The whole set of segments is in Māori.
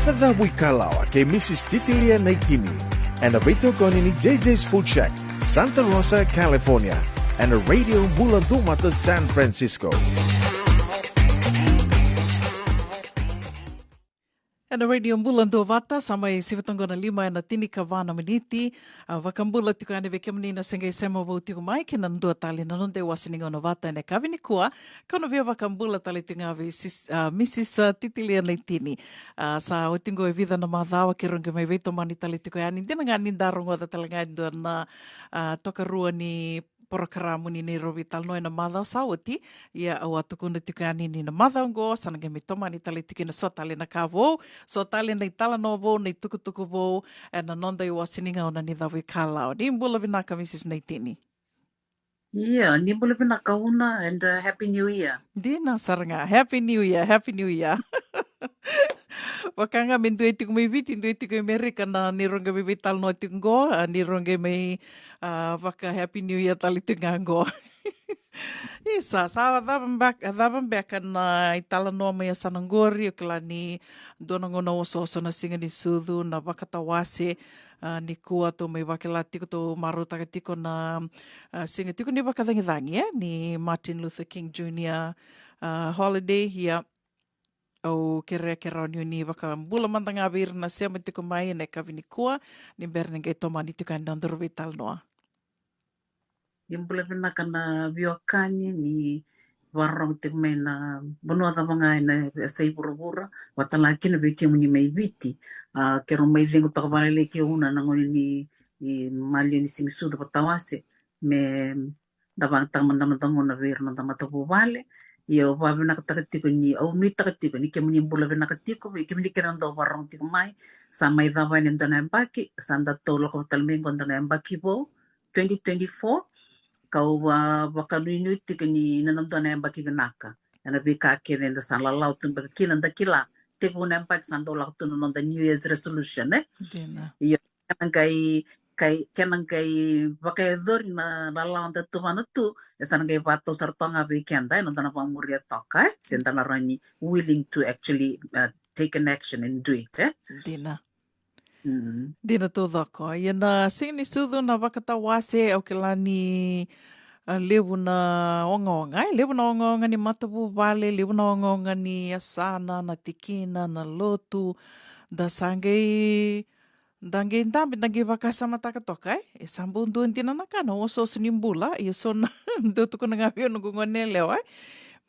Nadhawi Kalawa kay Mrs. Titilia Naitini, and a video ko ni JJ's Food Shack, Santa Rosa, California, and a radio bulan dumata San Francisco. And a radio bulan dovata samay sivatongona lima na tinika vana miniti vakambula tiko ane veke menina sengai sema vau tiko mai kina ndua tali na nonde wasininga novata ene kavini kua kono via vakambula tali tinga vi Mrs. Titilia Naitini sa otingo e vida na madhawa ke ronge mai veito mani tali tiko ane dina nga nindarongo da talanga ndua na tokarua ni porokaramu ni rovi talno na madhau sawati ia au atukuna tiko ane ni na madhau ngo sananga me tomani tali tiko na sotale na kavou so tale nei tala no vo nei tukutuku vo na nonda i wasininga ona ni Dhawi Kalao. Ni mbula vinaka Mrs. Naitini. Yeah, ni mbula vinaka una and Happy New Year. Dina saranga. Happy New Year. Happy New Year. Wakanga min dua tiku mai viti, dua tiku Amerika na ni ronga mai vital no tingo, ni ronga mai waka Happy New Year tali tingango. Isa, sa adhaban beka na itala noa mai asanangori o kila ni donangona oso na singa ni sudhu na wakatawase ni kua to mai wakela tiko to maru taka tiko na singa tiko ni wakathangi ni Martin Luther King Jr. Holiday hia o kere ni waka bula mantanga vir na sema tiko mai ne kavini kua ni bernenge toma ni tiko andandoro vital noa. Imbula vinaka na viokani ni warong te me na bonua da vanga ina sei burubura watala kina viti muni mai viti ke ro mai vengo ta vale ke una na ngoni ni mali ni simisudo patawase me da vang tang mandam ngona ver na mata vale io va vinaka ta tiko ni au ni ta tiko ni ke muni imbula vinaka tiko ke muni ke ndo warong tiko mai sa mai da va ni ndana mbaki sanda tolo ko talmengo ndana mbaki bo 2024 kau wakanuinu tika ni nanandona yang baki vinaka. Yana bika kene nda san lalau tun baka kila nda kila. Teku na yang sando lau tun nanda New Year's resolution Iya kenang kai baka edori na lalau nda tu mana tu. Yasan kai vato sartonga weekenda nanda na pamuria toka Senta na rani willing to actually take an action and do it Dina. Dina tō dhako. Ia na singini sudhu na wakatawase au ke lani lewu na onga. Lewu na onga ni matapu vale, lewu na onga ni asana, na tikina, na lotu, da sangei ndambi dangi wakasama takatoka e sambu ndu ntina nakana oso sinimbula ia sona ndu tuku na ngavio nungungone leo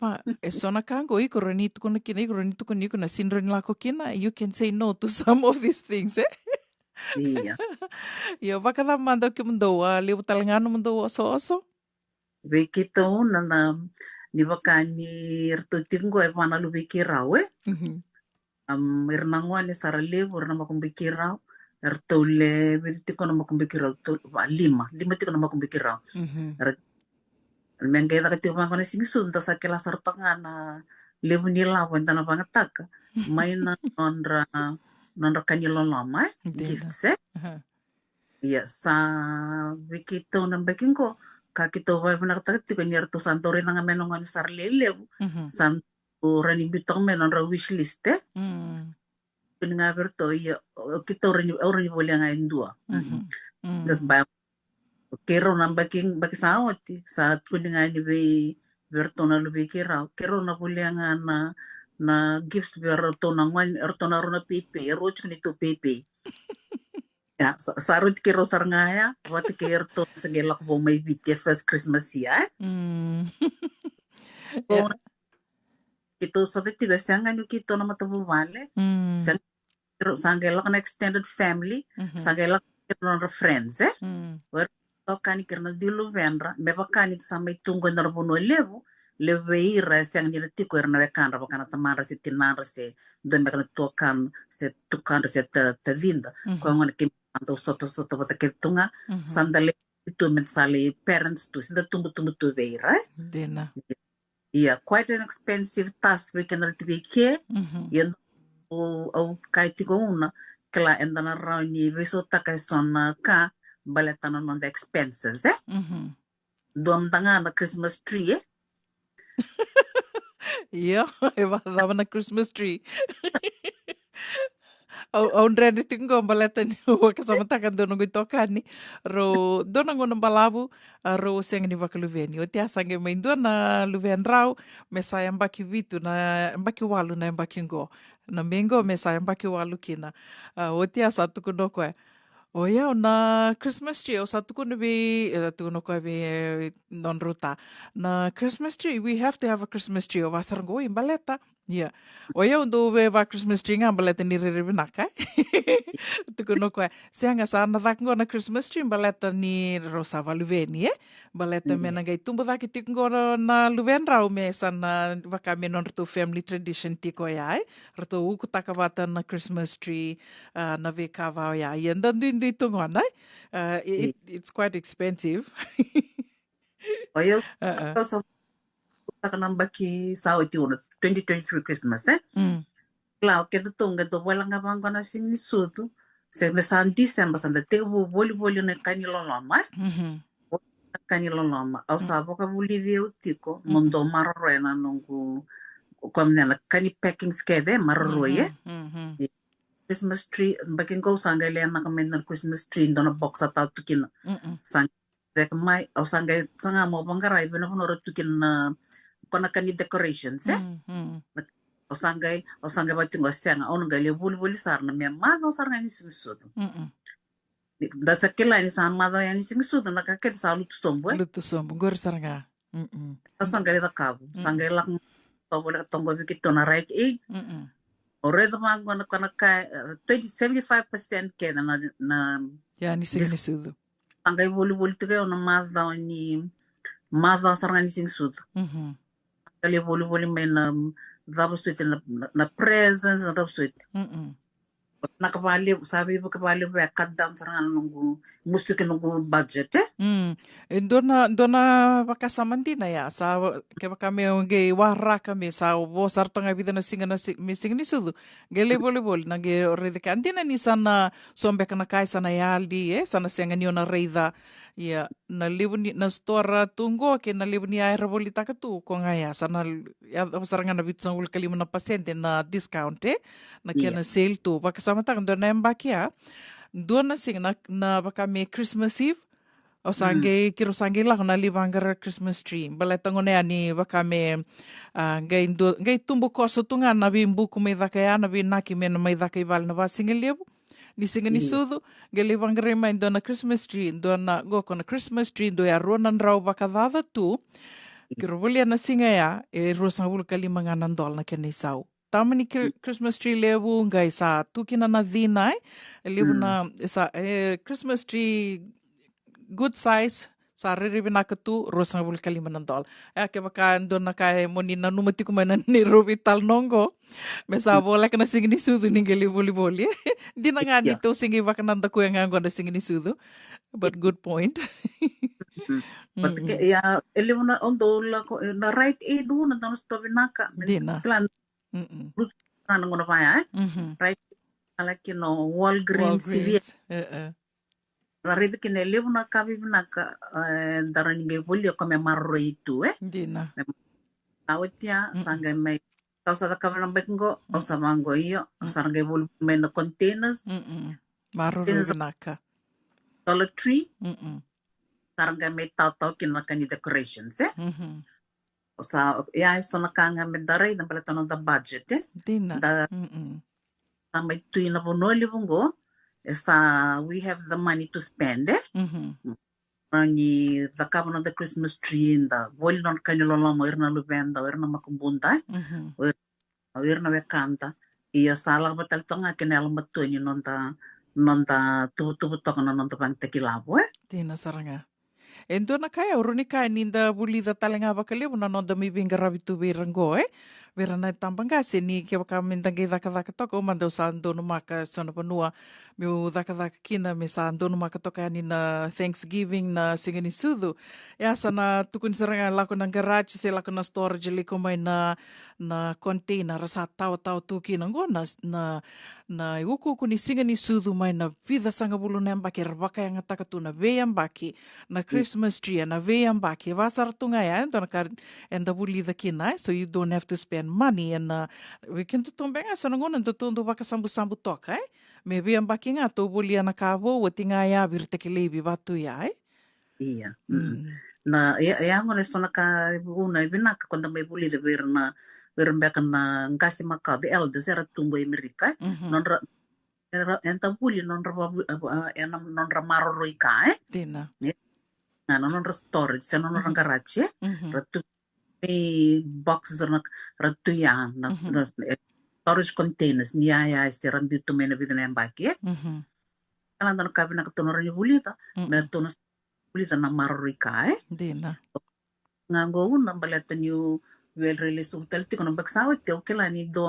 Ma, sona kango i koroni tuku na kina, i koroni tuku ni kuna sindroni lako kina, you can say no to some of these things, Iya. Ia, wakatha manda ki mundoa, leo talangano mundoa oso. Bekito na ni wakani rtutingo e wana lubikirau irnangwa ni saralevu irna makumbikirau ertole vitiko na makumbikirau lima tiko na makumbikirau Mengke da kati bangko na simisu nda sa kela sartonga na levu ni lawa nda na bangataka mai na nondra kanilo lama gifts ya sa vikito na bekingo kakito ba na kati ko nierto santore na menong ni sarlelevu san rani bitong menon ra wish list nga berto ya kita orang boleh ngain dua das ba kero na baki saoti saat kuninga ni be berto na lubi kero na boleh na gifts berto na ngwan erto na rona pepe roch ni to pepe ya sarut kero sarngaya wat kerto segelak bo may bit first Christmas ya Ito sa tiga sanga ni kito na matabu vale sangelak na extended family sangelak na friends kani kirna dilu vendra beba kani samay tungo na rabuno levu ira sang ni tiko erna rekandra bakana tamara se tinandra se don bakana tokan se tukandra se tavinda ko ngon kim anto soto bata ketunga sandale itu mensale parents tu sinda tumbu tu veira Dina. Yeah, quite an expensive task we can retibike yan o kai tiko una kala endana rauni viso takai sona ka baletana on the expenses dom tanga na Christmas tree Iya, eva dava na Christmas tree. Ang ready tinggo baleta ni wa kasama takan dono gitokani ro dona ngono balabu ro seng ni vakaluveni o tia sange mai na luven rau me sai ambaki vitu na ambaki walu na ambaki ngo na mengo me sai ambaki walu kina o tia satu kuno koe o ia na Christmas tree o satu kuno bi tu no koe bi non ruta na Christmas tree we have to have a Christmas tree o vasar ngo imbaleta. Yeah. O ia undo we va Christmas tree nga baleta ni riribinaka. Tuku no koe. Seanga sa na dhakungo na Christmas tree baleta ni rosa va luveni baleta me na gai tumbo dhaki tikungo na luven rau me sa na waka me non rto family tradition tiko ia rto uku takawata na Christmas tree na ve kava ia. Ienda ndu tungo na. It's quite expensive. O ia sa takanambaki sa iti uno 2023 Christmas Claro, que tu tunga tu bola nga bang kona sing sutu. Se me san December san te boli na kanilo lama. Kanilo lama. Au sabo ka buli veu tiko mondo marorena nungu komne na kani packing skede maroroye. Christmas tree baking go sanga le na kamen Christmas tree ndona box ata tukina. Sang dek mai au sanga sanga mo bangarai bena honoro tukina kona kani decorations o sangai batingo sianga ono gale buli sarna me mado sarna ni singsudo da sakela ni sa mado ya ni singsudo na ka ket sa lutu sombo gor saranga o sangai da cabo sangai lak to bola tongo bikito na right o redo mango na kana ka 75% ke na ya ni singsudo sangai buli tuge ono mado sarna ni singsudo Kali boli may dabo suite na presence na dabo suite. Nakabali sabi mo kabali ba kadam sarang nungu gusto ke nungu budget Dona bakasamanti na ya sa kaya kami nge wara kami sa bosar to nga vida na singa na missing ni sudu gele boli na ge rede kanti na ni sana sombe kana kai sana yaldi sana senga ni na reida ya na libu ni na store tunggo ke na libu ni ay boli takatu ko nga ya sana ya saranga na bitsa ul kalima na pasente na discount na kaya na sale to bakasamata dona embakia Dona sing na baka may Christmas Eve o sange kiro sange lang na libangar Christmas tree baleta ngone ani baka may gay tumbo ko so tunga na bimbu ko may dakaya na binaki me na may dakay bal na basing lebu ni singa ni sudo gay libangar may dona Christmas tree dona go ko na Christmas tree do ya ronan raw baka dada tu kiro bulia na singa ya rosang bul kalimanga nandol na kenisau Tama ni Christmas tree lebu ngai sa tukina na dina lebu na sa Christmas tree good size sa riribina katu rosang bul kalima ng dol. Ke baka doon na kay moni na numati ko man ni Rubital nongo. Mesa bola ka na singini sudu ni boli. Di na nga dito singi baka nanda ko yang nga na singini sudu. But good point. But ya elebu na ondo la ko na right do na tanos to binaka. Di na. Plan Ano ngono pa ya? Right like Walgreens CVS. Rarito kinelebu na kabi na ka darani ge bolio kame marro itu Dina. Awet ya sangga may kausa da kabe ng bengo o sa mango iyo sarang ge bol may na containers. Marro naka. Dollar Tree. Sarang ge may tao kinaka ni decorations sa ya isto na kanga medare na pala tanong da budget Dina. May tuyo na po noli bungo sa we have the money to spend ni the cover of the Christmas tree in the wall non kanilo la mo irna lubenda irna makumbunta irna bekanta iya sala batal tonga kenel matu ni nonta tu tokana nonta pang tekilabo Dina saranga Endo na kaya urunika ninda buli da talenga bakale una no da mi binga rabitu berango vera na tambanga se ni ke baka mendange daka toko mando sando no maka sono panua mi daka kina me sando no maka toka ni na Thanksgiving na singani sudu ya sana tukun seranga lako na garage se lako na storage liko mai na container rasa tau tuki na ngona na uku ni singani sudu mai na vida sanga bulu na mbaki rabaka yang takatu na veya mbaki na Christmas tree na veya mbaki vasar tunga ya endo na enda buli da kina so you don't have to spend spend money and we can tutumbenga so nangonan tutundu baka sambu toka maybe ang bakinga to buli na kavo watinga ya birte kilebi batu ya Iya. Na ya ngones to naka una binaka quando mai buli de verna vermbeka na ngasi maka the elders era tumbo Amerika non enta buli non maroro ika dina na non storage se non garage ratu boxes na ratu ya na storage containers niya ya estiran bitu mena bidana mbaki kala dan kabina katono ri bulita me tono bulita na marorika dina ngango una balata new well release hotel ti kono baksaw te okela ni do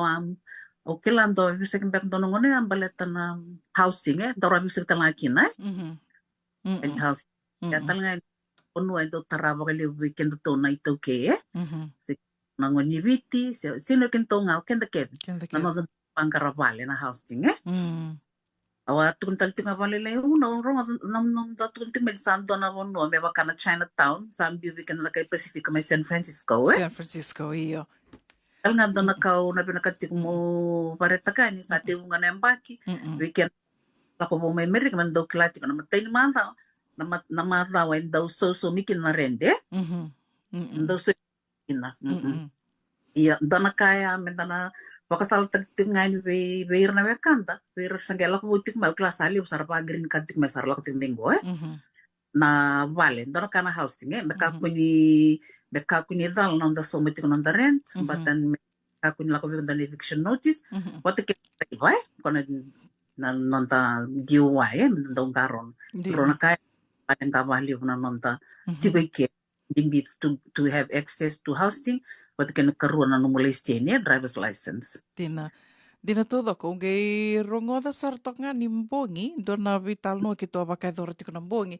okela do bisa kembak dono ngone balata na housing do ra bisa talaki na and house ya talanga onu ay do tarabo kali weekend to na ito ke nangoni viti sino kento nga kenda ke na no pangkarabale na housing awa tuntal tinga balele uno ronga nam da tunti medsando na wono me bakana Chinatown sambi weekend na kay Pacific may San Francisco San Francisco iyo tal nga do na kaw na pinakatik mo pareta ka ni sa tiunga na mbaki weekend ako mo may merik man do klati ko na matay ni manta na mata wa daw so mikin na rende daw so ina iya do na kaya mentana wakasal tagtingan we na kanta we sangela ko butik mal class ali usar pa green kantik masar lak tingminggo na vale do kana housing beka kuni dal nam da someti ko nam da rent batan ka kuni la ko da eviction notice what ke vai kona na nonta giwa ndong garon rona kaya paten ka vali na nonta tibike dimbi to have access to housing what can karuna no molestenia driver's license Dina todo ko ngai rongoda sartok nga nimbongi dona vital no kito abakai dor tiko na bongi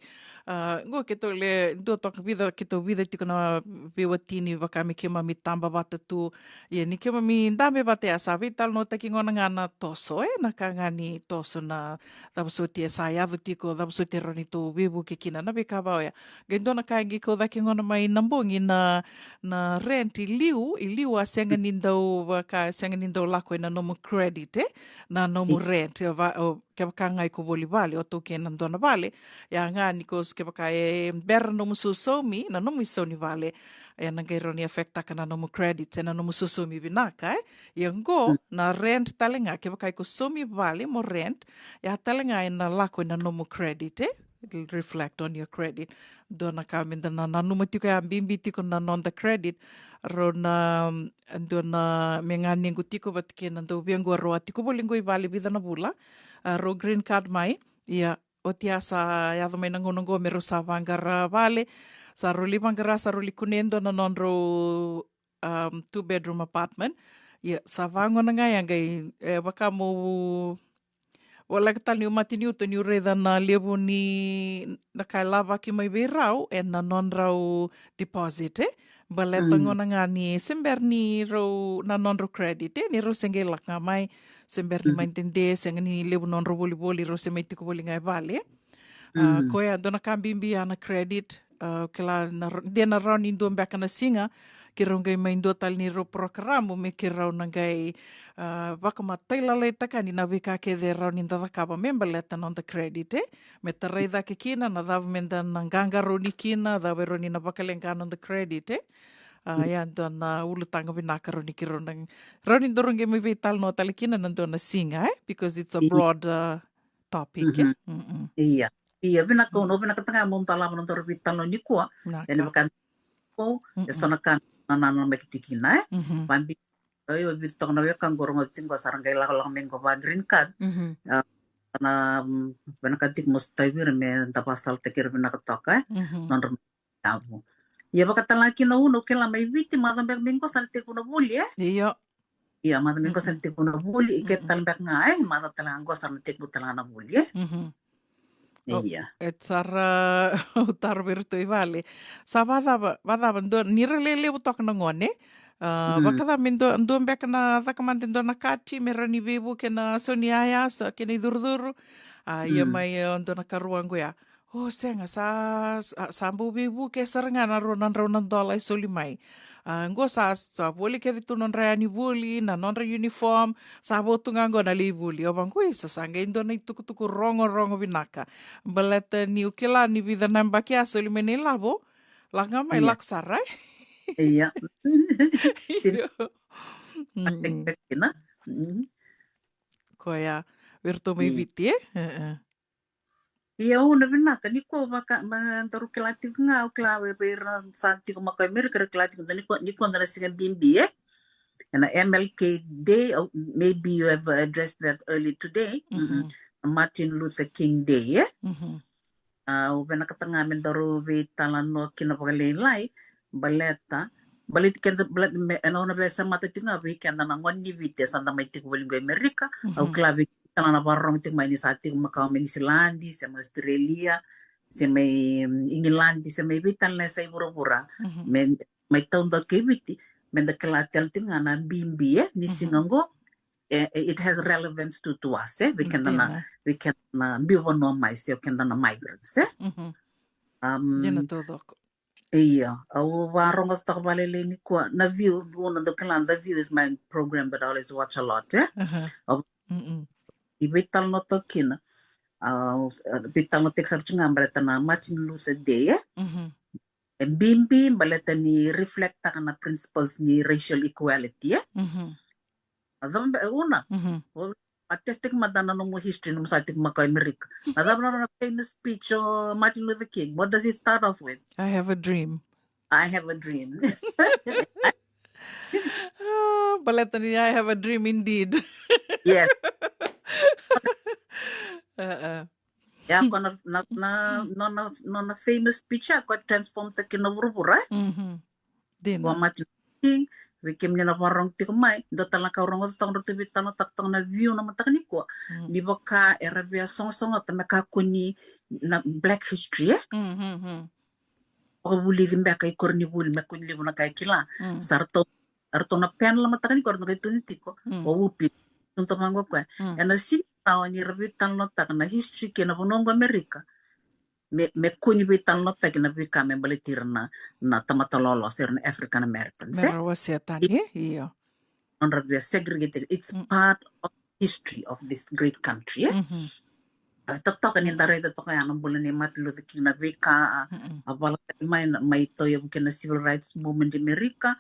go kito le do tok vida tiko na viwatini vakami kema mitamba bata tu ye ni kema mi ndambe bate asa vital no taki ngona ngana toso nakangani toso na dabsoti saya tiko dabsoti roni tu vivu kikina na bekaba ya gendona kangi ko daki ngona mai nambongi na rent iliu asenga nindo vaka asenga nindo lako na nomo credit na nomu rent ke baka ngai ko boli vale o toke na dona vale ya ngani ko ke baka ber nomu susomi na nomu isoni vale ya nangai roni affecta kana nomu credit na nomu susomi binaka ya ngo na rent talenga ke baka ko somi vale mo rent ya talenga na lako na nomu credit it'll reflect on your credit dona kami na nanu tiko ya bimbi tiko na non the credit rona dona mengani tiko bat ke na do biang go ro tiko bolingo ibali bida na bula ro green card mai ya otiasa ya do mai nangono go mero sa vangara vale sa ro livangara sa ro likunendo na non ro 2-bedroom apartment ya sa vango na nga yang gai baka mo wala ka tali umati to ni reda na levo ni na kai lava ki mai verau na non rau deposit baleta ngona nga ni sember ni ro na non ro credit ni ro sengela nga mai sember ni maintende senga ni levo non ro boli ro semeti ko boli ngai vale ko ya dona kambimbi ana credit kala na de na ro ni ndo mbaka na singa ki rongai mai ndo tal ni ro programo me ki ro nangai baka matai la leta ka ni na vika ke de ro ni nda ka ba member leta non the credit me tarai da ke kina na da menda nganga ro ni kina da ro ni na baka lenga non the credit ya don ulu tanga binaka ro ni ki ro nang ro ni doronge me vital no tal kina nan do na singa because it's a broad topic iya binaka no binaka tanga mom tala non tor vital no ni ko yani bakan ko estonakan nanana mekitikina pambi ayo bitong na kan gorong tin ko sarang kay lang mengko pa green card na benakatik mustai bir me tapasal tekir benakatoka non tabu ya bakatalaki na uno kila may viti madam mengko salte ko na buli iya madam mengko salte ko na buli iket talbek nga madam talang ko salte ko talang na buli iya etsara utar berto vale sa vada ndo nirelele butok na ngone baka da mindo ndo mbek na takaman ndo na kati merani bebu ke na soniaya sa ke ni durduru ya mai ndo na karuang go ya senga sa sambu bebu ke sarangan ronan dolai solimai Ngo sa voli ke tu non reani voli na non re uniform sa botunga ngo na li voli o bangu isa sanga indo na tuku rongo vinaka. Baleta ni ukila ni vida namba kia so limene lavo. Langa mai Iya. lak sarai. Iya. Sin Mm-mm. na. Koya virtu mai viti Iya, una vinaka ni ko baka mantaru kelati nga klawe pera santi ko makai mer kelati ko ni ko ndara singa bimbi and MLK Day, maybe you have addressed that early today. Martin Luther King Day, when katanga mendaru vi talano kinapagalaylay baleta balit kenda balat ano na besa mata tinga vi kenda na ngoni vite sa na may tikwalingo Amerika au klavi talana barong ting may ni sa ating makao may Islandi sa Australia sa may Ingilandi sa may vital na sa ibura-bura may taon daw kibiti men da kalatel tinga na bimbi ni singango it has relevance to us we can biwa no mais we can na migrants Dina todo. Iya, au warong of takbalele ni kwa na view one of the clan the view is my program but I always watch a lot ibital no to kina bital no tek sarchunga baleta na Martin Luther Day bimbi baleta ni reflect na principles ni racial equality Adam una artistic madana no mo history no sa ating maka Amerika. Adam na famous speech of Martin Luther King. What does it start off with? I have a dream. I have a dream. Baleta ni I have a dream indeed. Yes. Ya ko na famous speech ko transform ta kinabura. Dina. Wa Martin Luther King Vikim niya na parang tikumay, datang ka orang utang roti bitano taktang na view na matakani ko. Di ba ka erabia song at makakuni na Black History Pagabuli gimba kay korni buli makuni libo na kay kila. Sarto na pen la matakani ko na kay tuniti ko. O upi tunto mango ko. Ana si tao ni rabitan no tak na history kina bunong Amerika. Me kuni bitan no tak na bika me balitir na tamatololo sir na African Americans. Iya. Segregated. It's part of history of this great country. Totoo kanin daray to kaya ng bulan ni Martin Luther King na bika abala may to yung kina civil rights movement in America.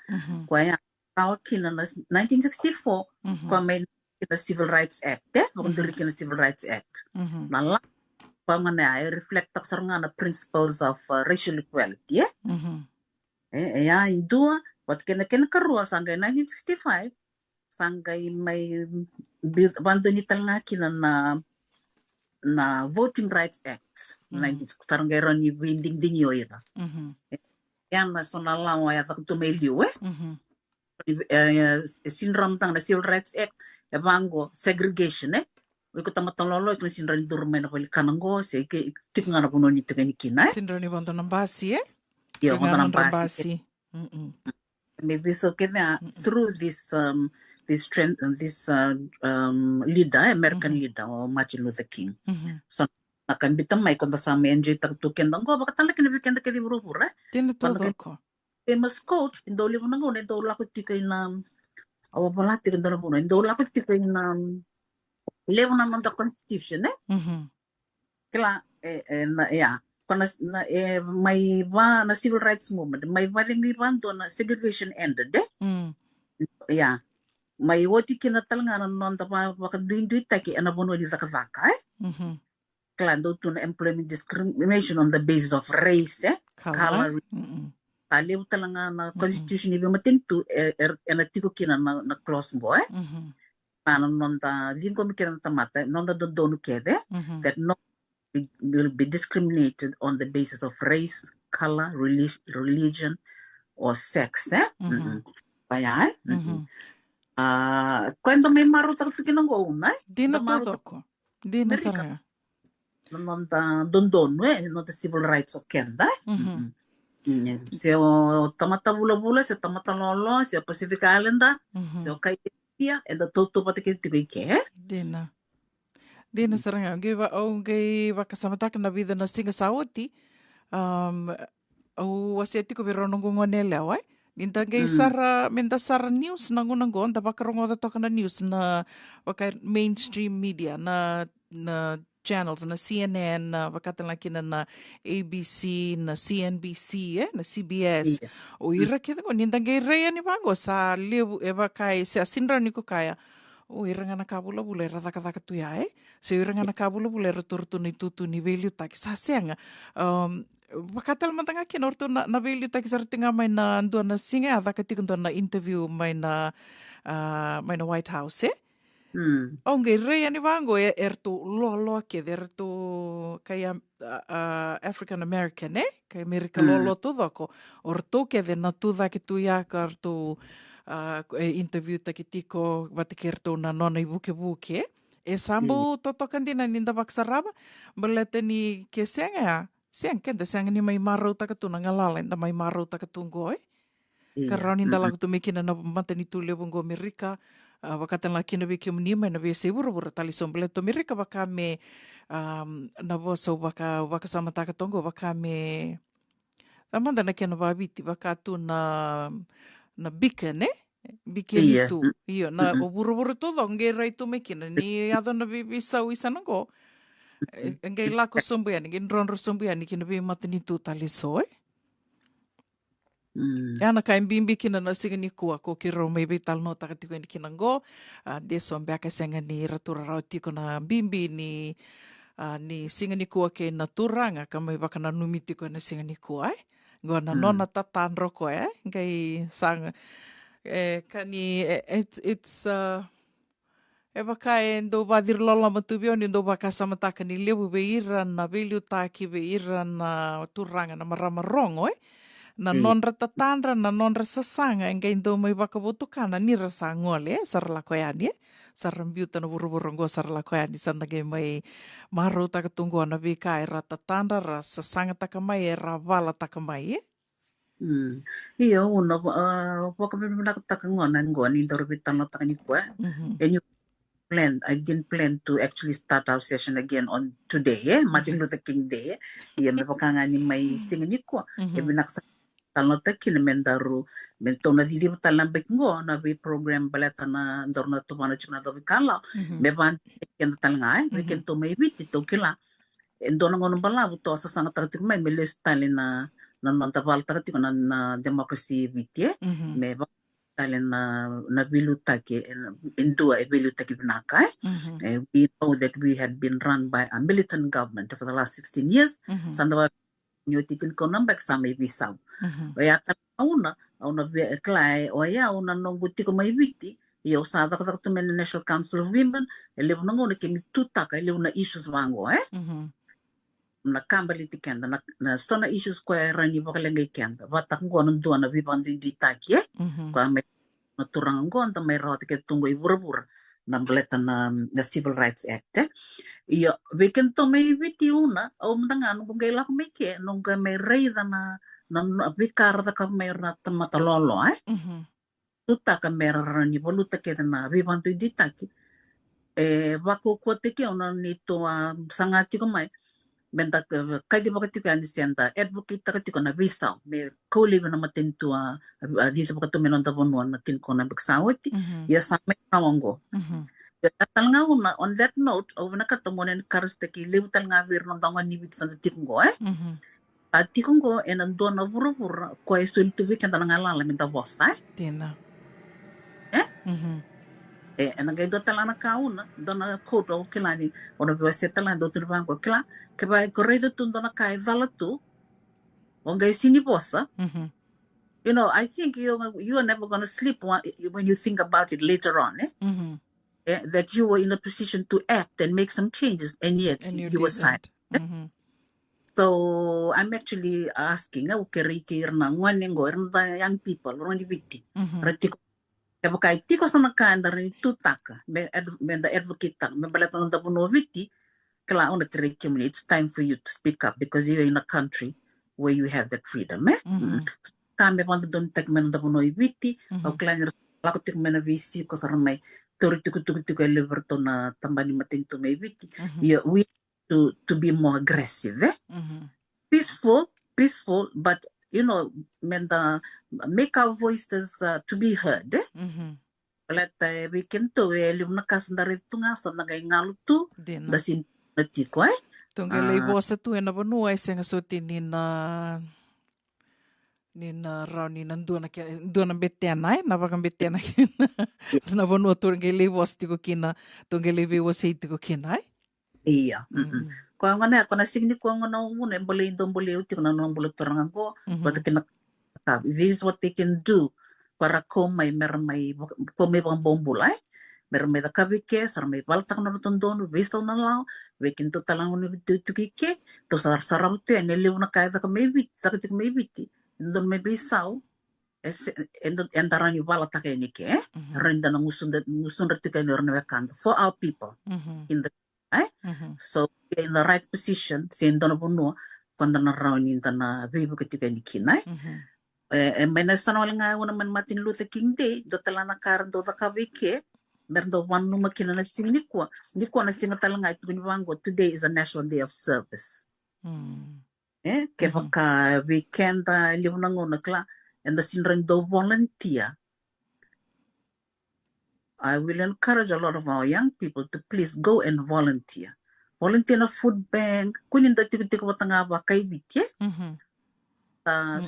Kaya tao kina na 1964 kaya may kina Civil Rights Act magandari kina Civil Rights Act. Nala panganay reflect sa nga na principles of racial equality. Indua wat kina karuwa sangay 1965 sangay may bando ni nga kina na Voting Rights Act 1960 sangay ron ni winding din yo ira. Yan na so nalawa ya tak tumeliu sinram tang na Civil Rights Act bango segregation Wiko tamatololo ikna sinrani durmay na pali kanango se ke tik nga na puno ni tigani kina Sinrani bonto ng basi yeah bonto ng basi. Maybe so kena through this trend this leader American leader Martin Luther King so nakan bitam may konta sa enjoy tagtuken dango baka talak na weekend ka di buro-buro Tinutudo ko famous quote indoli mo nango indoli ako tikay na awabala tikay na puno indoli ako tikay na level naman the constitution kila kana may ba na civil rights movement may ba rin do na segregation ended may woti kinatalangan non ta pa duit taki anabono di takavaka kala do to na employment discrimination on the basis of race color taliw talanga na constitution ibi matintu enatiko kina na clause boy non da lingua mikira tamata non da donu kede that no will be discriminated on the basis of race, color, religion, or sex. Kaya kwento may maro ta kinango una di na todo ko di na saraya non da dondon non da civil rights of Canada so tamata bula se tamata lolo se Pacific Islander so kay and the toto patikin tibike Dina saranga giva gay wakasama na vida na singa sauti au wasiati ko bironong ngone lewa Nintagay sara menda sara news nangunanggon da bakarongo da toka na news na baka mainstream media na channels na CNN na bakatan laki na ABC na CNBC na CBS Iya. o ira kita ko nintagay reya ni bago sa liu eba kay sa sinra ni ko kaya o ira nga nakabula-bula ira taka tuya so ira nga nakabula-bula ira turto ni tutu ni value taki sa siya nga bakatal man tanga kinorto na value taki sa tinga may na ando na singa ada katikon na interview may na White House Onge reya ni vango erto lolo ke erto kaya African American kaya America lolo tudo ko orto ke de natuda ke tuya karto interview takitiko batikerto na nona ibuke sambu totokan din ninda baksaraba belete ni ke senga siang kenda senga ni may maro takatu nangalala inda may maro takatunggo karau ninda lagu tumikin na mantani tule bungo Amerika wakatan laki na biki menima na bisi buru tali sombele to Amerika baka me na boso baka sama takatonggo baka me tamanda na kena babiti baka tu na biken biken itu iyo na buru todo ngera itu mekin ni ado na bisa wisanango ngai lako sombuyan ngai ronro sombuyan ni kina bi matani tu tali so Ana kain bimbi kina na singa ni kuwa ko kiro may bital no takatiko ni kinango deso mbaka senga ni ratura rauti ko na bimbi ni singa ni kuwa ke naturanga kamay baka na numiti ko na singa ni kuwa go na nona tatanro ko ngai sang kani it's baka ndo badir lola matubio ni ndo baka samataka ni lebu beiran na beliu taki beiran na turanga na maramarongo na nonra tatandra na nonra sasanga ngai ndo may baka butukana ni rasa ngole sarla koyani sarambiuta na buru-burunggo sarla koyani sandage may maro takatunggo na bika ra tatandra ra sasanga takamay ra vala takamay Iyo uno pokok memang tak ngonan gua ni dorbitan lo takani gua and you I didn't plan to actually start our session again on today Martin Luther King Day iya me pakangani may singa ni ko binak talno takin mendaru mentona dili talam bekngo na bi program balata na dorna to mana chuna do bikala me ban ken talngai we ken to may bit to kila endona ngono bala to sa sanga tatik may meles talina na tabal tatik na democracy bitie me ba talina na biluta ke indua e biluta ke binakai we know that we had been run by a militant government for the last 16 years sandawa nyotitin ko nambak sa may bisaw Kaya una klay o ya una nongguti ko may biti yo sa to men National Council of Women ele una ngone ke tuta ka ele una issues wango na kambali tikenda na stona issues ko rani bakalengay kenda batak ko non do na biban di taki ko may naturang ko anta may rot ke tungo ibura na bleta na Civil Rights Act iyo weekend to may biti una o mtangan kung kaila ko may ke nung may reida na bikar da ka may mata lolo tuta ka may rani boluta ke na biban tu ditaki wako ko te ke ona nito sangati ko may benta kadi bakati ka ni senta advocate ka tiko na visa me ko live na matintu di sa bakato menon ta bonuan matin ko na baksawati ya sa may kawango tal nga una on that note o nakatamo na karste ki live tal nga vir nang tangan ni bit sa tikungo tikungo ando na buru-buru ko isul tubi kan tal nga la minta bosa tina nagay do talana kauna do na koto kilani ona be setala do tu banko kila ke ba corredo tu do na kai valatu onga sini bossa you know I think you are never going to sleep when you think about it later on that you were in a position to act and make some changes and yet you were silent so I'm actually asking ukirikir na ngwanengo young people ronji bitti ratiko kaya tiko sa nakanda rin tutaka me the advocate me balato ng dabuno viti kala on the it's time for you to speak up because you're in a country where you have that freedom kami pang doon tag men dabuno viti o kala lako tik men visi ko sa may turik liberto na tambani matinto may viti we to be more aggressive peaceful but make our voices to be heard. Let we can to live na kasandari tunga sa nagay ngalutu Dina. da sin natiko eh. Tunggelei vosa tu ena vanua senga soti nina rau nina duana betiana na vakan betiana na vanua tunggelei vosa tiko kina tunggelei ve vosa tiko kina Iya. Ko ngana ko na signi ko ngana una mbole ndombole uti na nombole toranga ko but kina this is what they can do para ko may mermay ko may bang bombulay mermay da kabike sar may baltak na tondon visto na lao wekin to talang ni tu kike to sar sarau tu en liu na kaya da may bit ta ka may biti ndon may bisaw endon endarani bala ta kay nike renda na ngusun reti kay norna wekan for our people in the so in the right position siendo na puno cuando na raw ni na vivo que tika ni kinay menesan wala nga una man Martin Luther King Day do tala na karan do da kavike merdo wan no makina na sing ni ko na sing tala nga itu ni wango today is a national day of service ke baka weekend liu na ngona kla and the sinren do volunteer. I will encourage a lot of our young people to please go and volunteer. Volunteer na food bank, kunin da tiko batanga ba kay bitye.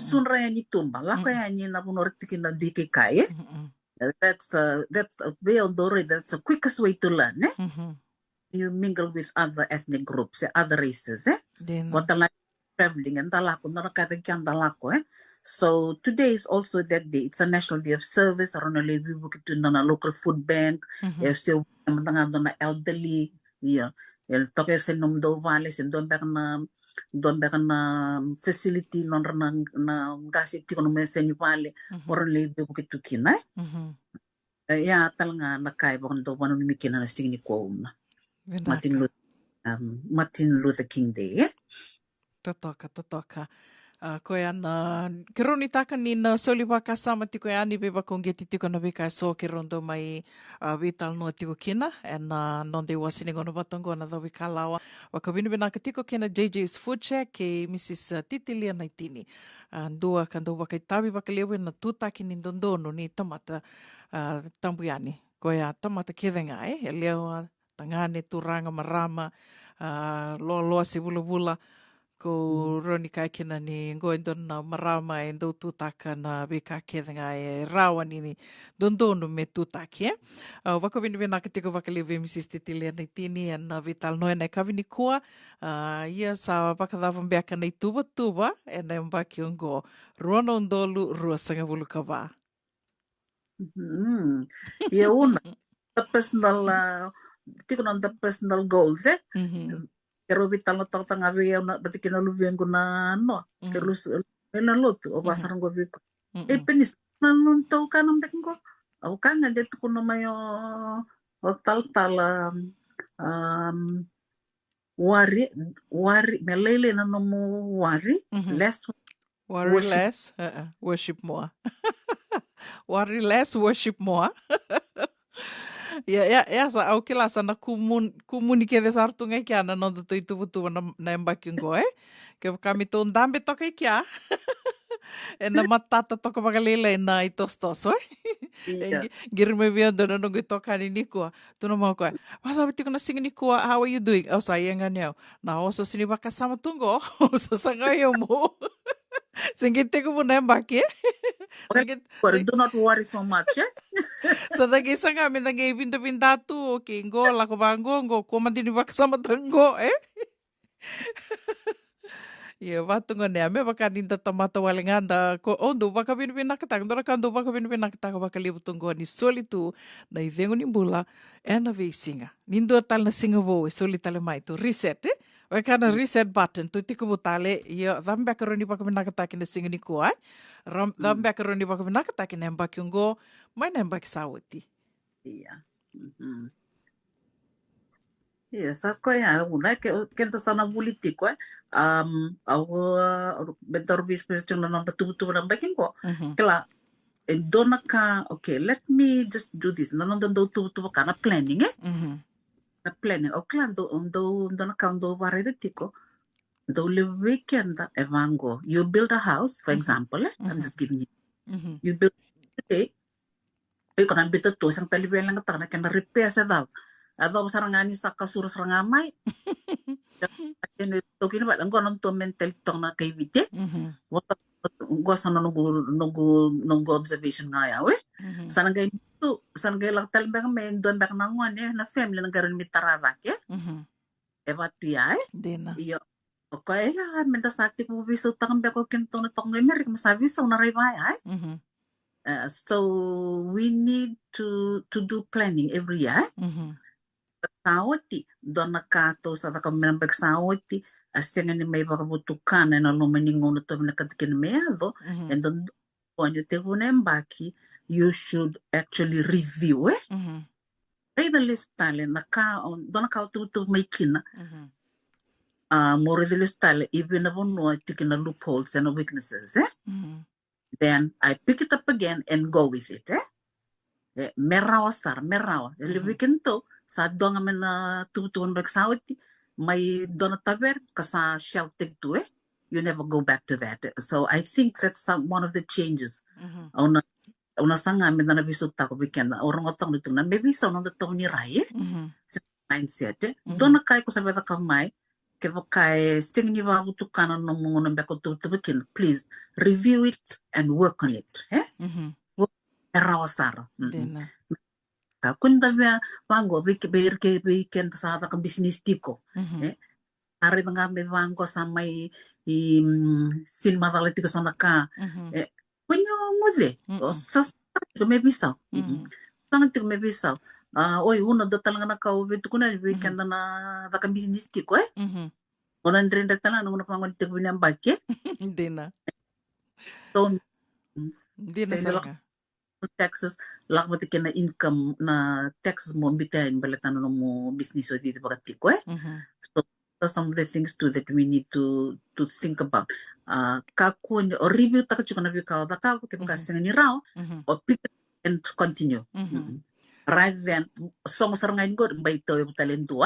Sunra yan itumba, lako yan na punor tikin na diki kay. That's a way on the road. That's the quickest way to learn. You mingle with other ethnic groups, other races. What the traveling and dalako na nakatagyan dalako. So today is also that day. It's a national day of service. Aron na na local food bank. Still mga na elderly. Yeah. El toke sa nomdo vale sa doon ba na facility non na gasiti ko no mesen vale. Aron na bukit to kina. Ya talanga nakay bang do wano ni mikina na sting ni ko na. Martin Luther King Day. Totoka. Koe ana, ke roni taka ni na soli waka sama tiko e ani beba kongeti tiko na wika so ke rondo mai vital no tiko kina and non de wasini gono batongo na da wika lawa waka binibina ka tiko kina JJ's Food Shack ke Mrs. Titilia Naitini dua kando waka itawi waka lewe na tutaki ni dondono ni tamata tambuiani koe a tamata kedenga e lewa tangane turanga marama loa se bula ko roni kai kina ni ngoindon na marama e ndo tutaka na wika kethenga e rawa ni dondono me tutaki waka vinivina ka tiko waka lewe Mrs. Titilia Naitini na vital noe na kavini kua ia sa waka dhavam beaka na tuba e na mbaki ongo ruana ondolu rua sanga vulu kawa Ia una the personal tiko na the personal goals Kero vital na tanga vea na batikina luvengo na no kero na lotu o basarang go viko penis na nunto ka ng bengo o kanga dito ko na mayo o tal wari melele na no mo wari less worship more worry less worship more Ya sa au kila sana komunike de sartu ngai kia na no to itu na embakingo ke kami to ndambe to kai kia na matata to ko magalele na itostos girme via do no go to kani ni ko tu no mo ko wala biti ko na sing ni ko how are you doing o sa yenga neo na oso sini baka sama tungo oso sa ngayo mo singite ko na embaki do not worry so much Sa dagi sa nga, may nagay pinta tu, okay, ngo, lako bango, ngo, kumandini ba kasama tango, wato nga niya, may baka ninda tamata walinganda, ko, ondo, baka pinapinakatang, dora kando, baka pinapinakatang, baka libutong go, ni solitu, na ivengo ni mbula, na singa. Nindo tal na singa vo, solitale mai tu, reset, Waka na reset button, tu tiko butale, dhambe akaroni baka pinakatakin na singa ni kuwa, dhambe akaroni baka pinakatakin na mbaki ngo, may na mbaki sawati. Iya. Yes, ako ya, una kenta sana politiko bentar bis president na tubutu na baking ko. Kala dona ka okay, let me just do this. Nanon do tubutu ka na planning na planning. O klan do na ka do bare de tiko. the weekend evango. You build a house, for example. I'm just giving you. You build a kan bita to sang talibe lang ta na kan repair sa daw. Ado sarangani sa kasur sarangamay. To kini ba lang konon to mental to na kay bite. Wata gosa na nunggu observation nga ya we. Sanangay lang talibe nga may don bak na ngone na family na garon mitarava ke. Eba tiay. Dena. Iyo. Okay, mentas natik mo biso takang bako kinto na tong Amerika masabi sa na ribay ay. So we need to do planning every year. Sawati dona kato sa kamembek sawati asenga ni may bakabutukan na lumaningo na to na katikin meado and then when you take baki you should actually review read the list tale na ka dona ka to may kina more the list tale even na bono taking the loopholes and the weaknesses then I pick it up again and go with it merawa weekend to sa doang amin na tutuan bagsawit may doon taber kasa shelter to you never go back to that. So I think that's one of the changes. Una sanga amin na nabisot ako weekend orang otong nito na maybe sa nung datong ni Rai mindset doon na kay ko sa beta kamay kay sting ni ba butukan ng mga nambako to weekend please review it and work on it Rawasar. Kunda wango weekend sa ka business tiko. Ari nga may wango sa may cinema tiko sa naka. Kunyo mo de. Sa may bisaw. Sa tiko may bisaw. Oy uno do talaga naka-over ko na weekend na ka business tiko Unan rin talaga nung napangon tiko niya bagke. Hindi na. So hindi na sa taxes lakmati kena income na taxes mo bitain balatan no mo business o dito bakit ko so that's some of the things too that we need to think about kakun or review ta ka na bika ba ka kasi ni raw or pick and continue rather than song sarangain ko mbay to yung talento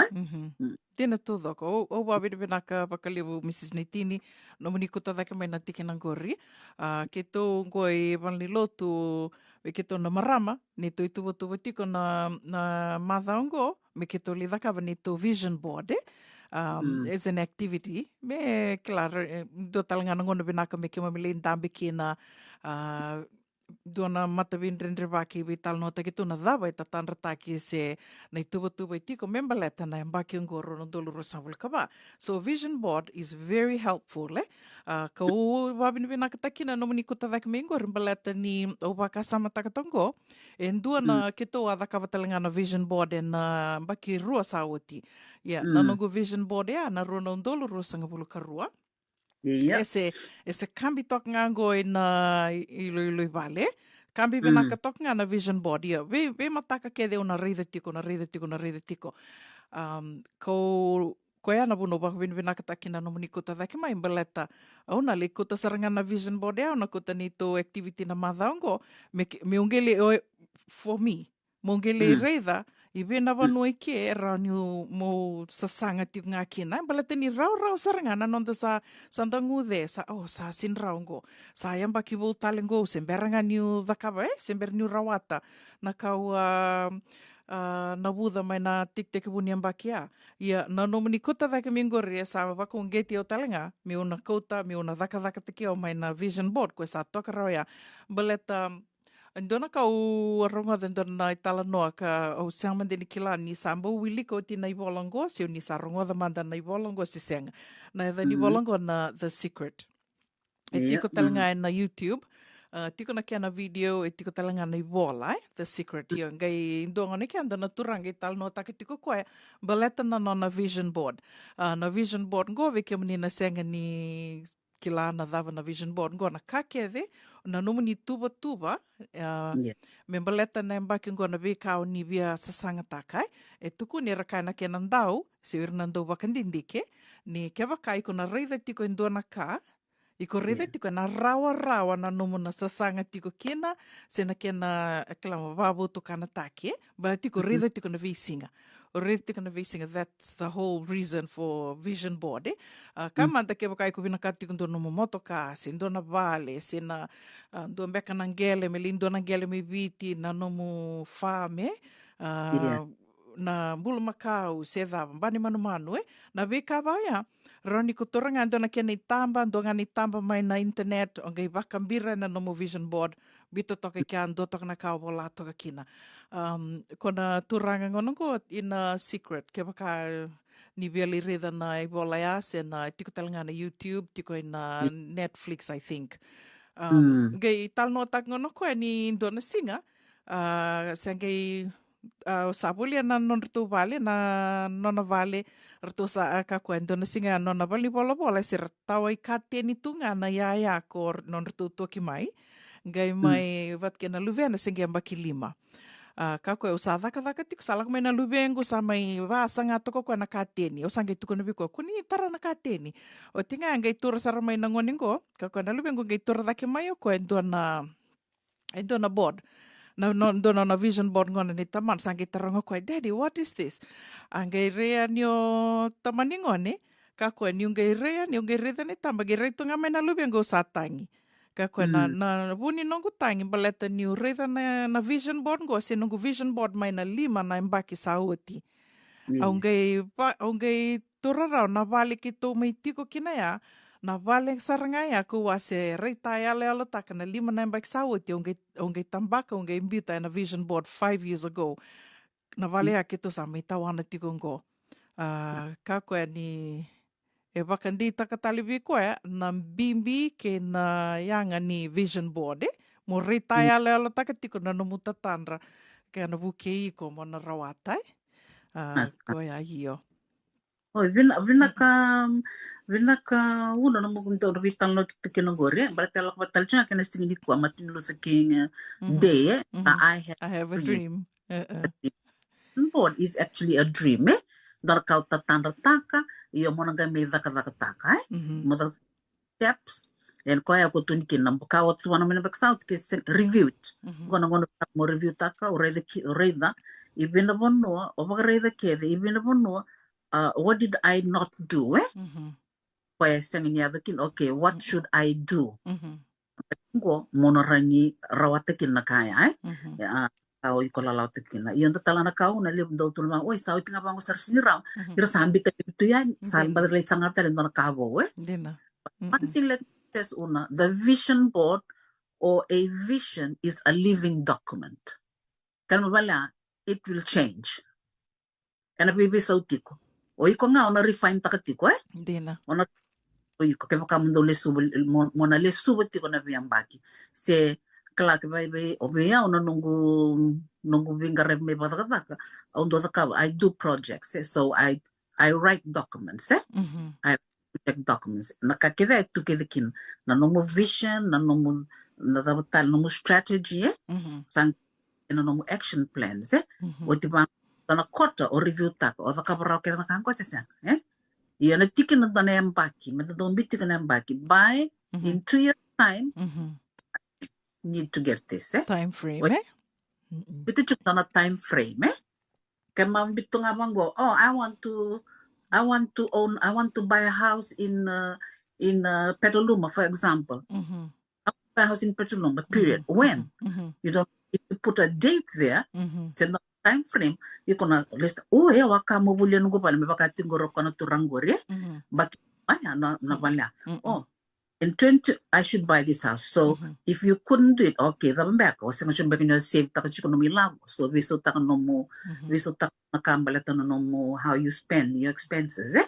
Tēnā tūdho ko. O wawere naka pakalibu Mrs. Neitini, no muni kuta dake mai na tike nangori. Ke tō ngoi wanli lotu, me ke tō na marama, ne tō i tuwa tiko na māthaongo, me ke tō li dhakawa ne tō vision board, as an activity. Me, claro, do talanga ngona binaka me ke mamile ndambi ki na duana matawin rendre waki wi tal nota ki tuna dhawa i tatanra taki se na i tuwa i tiko membaleta na mbaki ngoro no doluro sawul kaba. So vision board is very helpful ka o wabini bina katakina no mani kuta dhaka me ngoro mbaleta ni o waka sama takatongo en duana ki to adha kavatalanga na vision board en mbaki rua sawoti na nongo vision board na rua no doluro sangabulu karua Ese kambi tok ngango na ilo vale. Kambi benaka tok nga na vision board. We mataka kede o na reida tiko. Ko ana buno ba benaka takina no muni kuta dake mai baleta. O na le kuta saranga na vision board na kuta nito activity na madhango. Me ungele for me. Mongele reida. I vena vanoi ke rani mo sasanga tiu ngā kina. Balata ni rau sarangana nonda sa sandangu de sa sin raungo. Sa yamba ki wul talengo semberanga niu dhakawa sember niu rawata. Na kau na wuda mai na tik buni amba kia. Ia na nomini kuta dhaka mingori sa wako ngeti o talenga. Mi una kouta, mi una dhaka tiki o mai na vision board. Koe sa toka rauia. Balata Ndona ka o ronga dona I tala noa ka o siang mandeni kila ni sambo wili ko tina I volongo si o ni sa ronga da manda na I volongo si siang. Na edha ni volongo na The Secret. E tiko talanga na YouTube. Tiko na kia na video e tiko talanga na I vola The Secret. Ia ngai ndonga ne kia ndona turanga I tala noa take tiko koe. Baleta na na vision board. Na vision board ngo ve kia mani na sianga ni kila na dhava na vision board ngo na kakeve na nomu ni tuba me baleta na mbaki ngo na vikao ni via sasanga takai e tuku ni rakai na kena ndau se Hernando wakandindike ni keva kai ko na reida tiko indona ka I ko reida tiko na rawa na nomu na sasanga tiko kena se na kena klama wabu to kana take bala tiko reida tiko na visinga already kana vising that's the whole reason for vision board kama anta ke bakai ko vinakati kundo no motoka sindo na vale sina ndo mbeka na ngele me lindo na ngele me viti na no mu fame Yeah. na bulu makau se dava bani manu na vika vaya roni ko toranga ndo na kena itamba ndo ngani tamba mai na internet o ngai vakambira na no mu vision board bito toke kia ndo toka na kau bola toka kina kona turanga ngono ko in a secret ke baka ni veli reda na i bola ya se na tiko talanga na YouTube tiko na Netflix I think ngai tal no tak ngono ko ni ndo na singa se ngai sabulia na non rtu vale na nona vale rtu sa ka kwento na singa nona vale bola se tawa i kate ni tunga na ya ko non rtu toki mai ngai mai vat ke na luvena singa mbaki lima ka koe usa dhaka tiko salak mai na luvengo sa mai vasa nga toko ko na kateni o sangai tuko na biko kuni tara na kateni o tinga ngai tura sara mai na ngoningo ka koe na luvengo ngai tura dhake mai o koe ndo na board na vision board ngona ni taman sangai tarango koe daddy what is this ngai rea nio tamani ngone ka koe ni ngai rea ni tamba ngai rea tunga mai na luvengo sa tangi ka koe na vuni nongu tangi baleta ni ureda na vision board go se nongu vision board mai na lima na mbaki sa oti au ngai turarau na vale ki tō mai tiko kina ya na vale saranga ya ku wase rei tai ale alo taka na lima na mbaki sa oti au ngai tambaka au ngai mbita na vision board 5 years ago na vale ya ki tō sa mai tawana tiko ngo ka koe ni e wakandi takatali koe na bimbi ke na yanga ni vision board mo ritai ale ala takatiko na nomuta tanra ke na vuke i ko mo na rawatai koe a hio vina ka uno na mugum tau vital no tiki no gore but tell what tell chuna kana singi ko Martin Luther King day I have a dream board is actually a dream dar kau tatanda taka iyo mo nga me daka taka mo da steps and ko ya ko tun kin nam ka wat wana me baksa ke reviewed gono mo review taka o reda ibina bonno o ba reda ke ibina bonno what did I not do ko ya sangin ya dakin okay what should I do ko monorangi rawatakin na kaya tao i kola lau tikina. Iyon to talana kau na liam daw tulma. Oy, sao tinga bango sar siniraw. Pero sambi tayo ito yan. Saan ba dalay sangat talin doon nakabo Dina. One thing let's stress una, the vision board or a vision is a living document. Kan mabala, it will change. Kana bibi sa utiko. Oy ko nga, ona refine takatiko Dina. Ona oy ko kaya makamundo lesubo, mona lesubo tiko na biyambaki. Se kelak baby obia ona nunggu bingare me badaka ondo ka I do projects so I write documents I write documents nakakida tu kedekin na nungu vision na nungu na dabatal nungu strategy sang na nungu action plans o tiba na kota o review tak o ka barao ke na kanko sesa na tikin na empaki me don bitik na empaki by in 2 years time need to get this time frame Bito chuk na time frame kaya mambito nga bango I want to buy a house in Petaluma for example I want to buy a house in Petaluma period when you don't if you put a date there send the time frame you gonna list waka mo bulyan ko pala may baka tingoro ko na turanggore bakit na bala in 20 I should buy this house so if you couldn't do it okay the back o sa should back in your save ta ko no milabo so we so ta no mo we so ta nakambalata no mo how you spend your expenses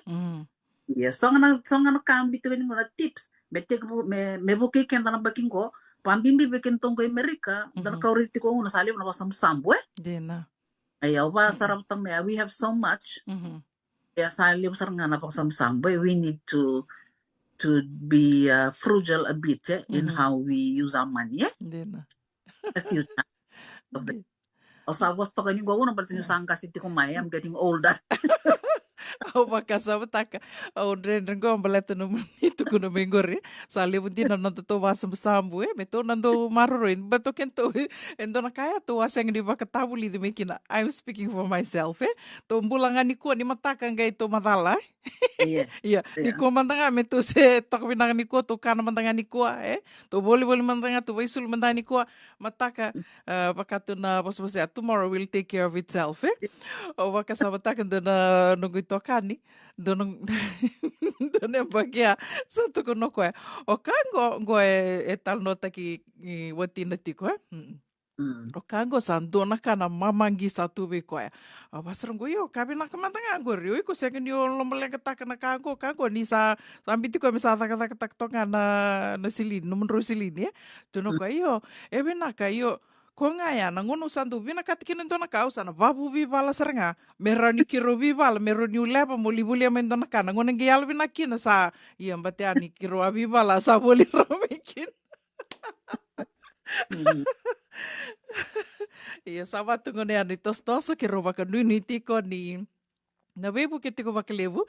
yeah so nga nakambito ni mo na tips me buki ken na baking ko pambimbi beken tong ko America dan ka oriti ko una salim na wasam sambo Dina ayaw ba sarap tang we have so much ya salim sar nga na pasam sambo we need to be frugal a bit in how we use our money a few times. O sa was talking go una but you sang kasi ko I'm getting older. Au makasama taka. Au ndrengo ambaleta no itu kuno mengori. Sali buntina nanto to wasa sambu meto nanto maroro bato kento endo nakaya to wasang di bakatabuli de mekina. I'm speaking for myself To bulangan niku ni mataka ngai to madala. Yes. Iya, niku mantanga meto se tok binang niku to kana mantanga niku To boli mantanga to waisul mantanga niku mataka pakatu na bos tomorrow will take care of itself O makasama taka na nunggu tokani donong donong bagia satu kuno ko o kango etal nota ki watina tiko o kango san dona kana mamangi satu be ko basrong go yo kabi na kamantanga go rio ko second yo lombele kata na kango ni sa sambi tiko misa kata tonga na silin no menro silin dono ko yo ebe na kayo ko nga ya nangono sandu bina katikin ito na kausa na babu bibala seranga merani kiro bibala merani uleba muli amendo na kana ngono ngiyal bina kina sa iyang bateani kiro bibala sa boli romikin iya sabatu ngone ani tostoso kiro baka nuniti ko ni na webu kiti ko bakalebu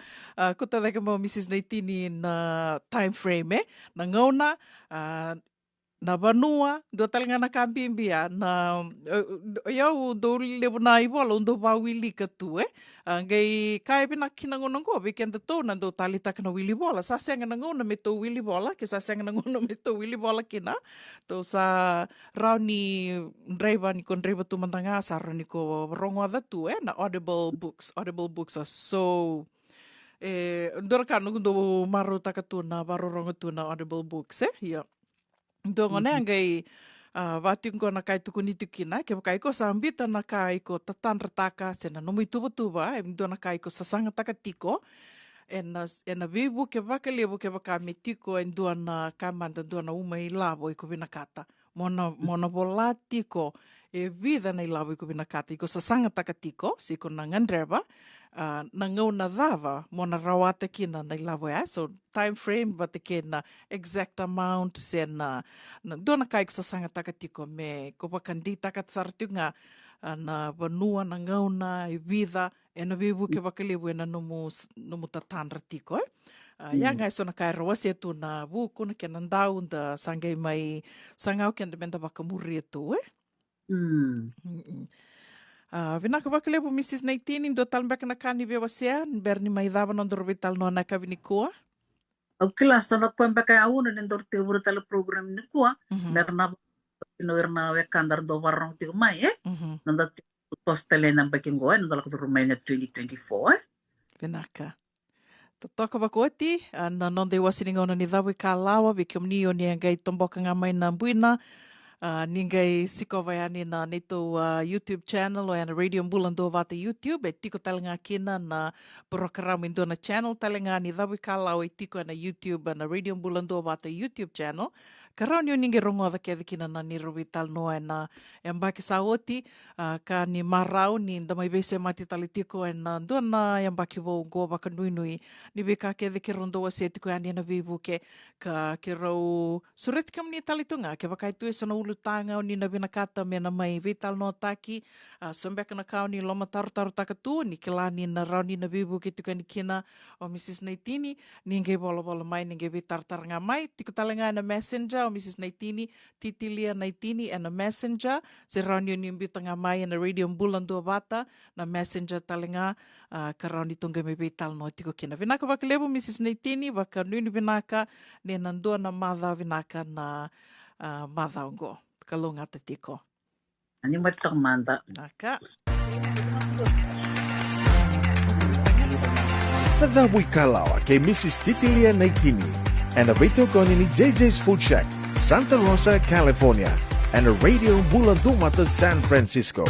ko talaga mo Mrs. Naitini na time frame na ngona na banua do talanga na kambimbia na eu do lebu na ibola undo wili ka tu ngai kai bina kinangono ko weekend to na do talita kana wili bola sa senga ngona me to wili bola ke sa senga ngona me to wili bola kina to sa rauni driver ni kon driver tu mantanga sa ni ko rongo da tu na audible books are so ndor kanu do maru takatu na barorongo tu na audible books yeah Dongo ne ngai wating ko na kai tuku ni tukina ke kai ko sambita na kai ko tatan rataka sena no muy tuba do na kai ko sasanga taka tiko en vivu ke vakalebu ke vaka metiko en do na kamanda do na uma ilavo ko vinakata mona volati ko e vida na ilavo ko vinakata ko sasanga taka tiko si ko na ngandreva na ngau na dava mona rawata kina na ilavo so time frame but kena exact amount sena na dona kai ko sasanga takatiko me ko pakandi takat sartunga na vanua na ngau na vida na vivu ke vakalebu na numu tatan ratiko ya ngai so na kai rawase tu na buku na kena ndau da sangai mai sangau kena menda vakamuri tu Vinaka vakalebu Mrs. Naitini do talmbek na kani vewasea berni mai dava non dorbital no na kavinikoa Au kilas na kwembe kay awuna nendor te urutala program ni kuwa nerna inoirna wekandar do warong ti mai nanda tostele na baking go nanda ko rumay na 2024 Vinaka Totoka bakoti na non de wasininga ona ni dawi kalawa bikomni oni ngai tomboka ngamai na buina ningai sikovayani na nito YouTube channel o na Radio Bulando vata YouTube tiko talanga kina na program indo na channel talanga ni dawi kala o tiko na YouTube na Radio Bulando vata YouTube channel karau ni ningai rongo da kina na ni rubital no na yambaki saoti ka ni marau ni ndamai bese mati talitiko na dona yambaki vo go bakanui ni beka ke rondo wase tiko ani na vivu ke ka rau suret kam ni talitunga ke bakai tu sana ulutanga ni na binakata me na mai vital no taki sombek na kau ni loma taru takatu ni kelani na rauni na vivu ke tiko ni kina o Mrs. Naitini ningai bolo mai ningai vitar ngamai tiko talanga na messenger o Mrs. Naitini titilia Naitini na messenger se rauni ni bitanga mai na Radio Bulando vata na messenger talanga karauni tunga me vital no tiko kina vinaka vakalebu Mrs. Naitini vakanui ni vinaka ne nandua na madha vinaka na madha ngo kalunga tatiko ani matang manda naka Nadawi kalawa kay Mrs. Titilia Naitini and a Vito Konini JJ's Food Shack, Santa Rosa, California, and a Radio Bulando Mata San Francisco.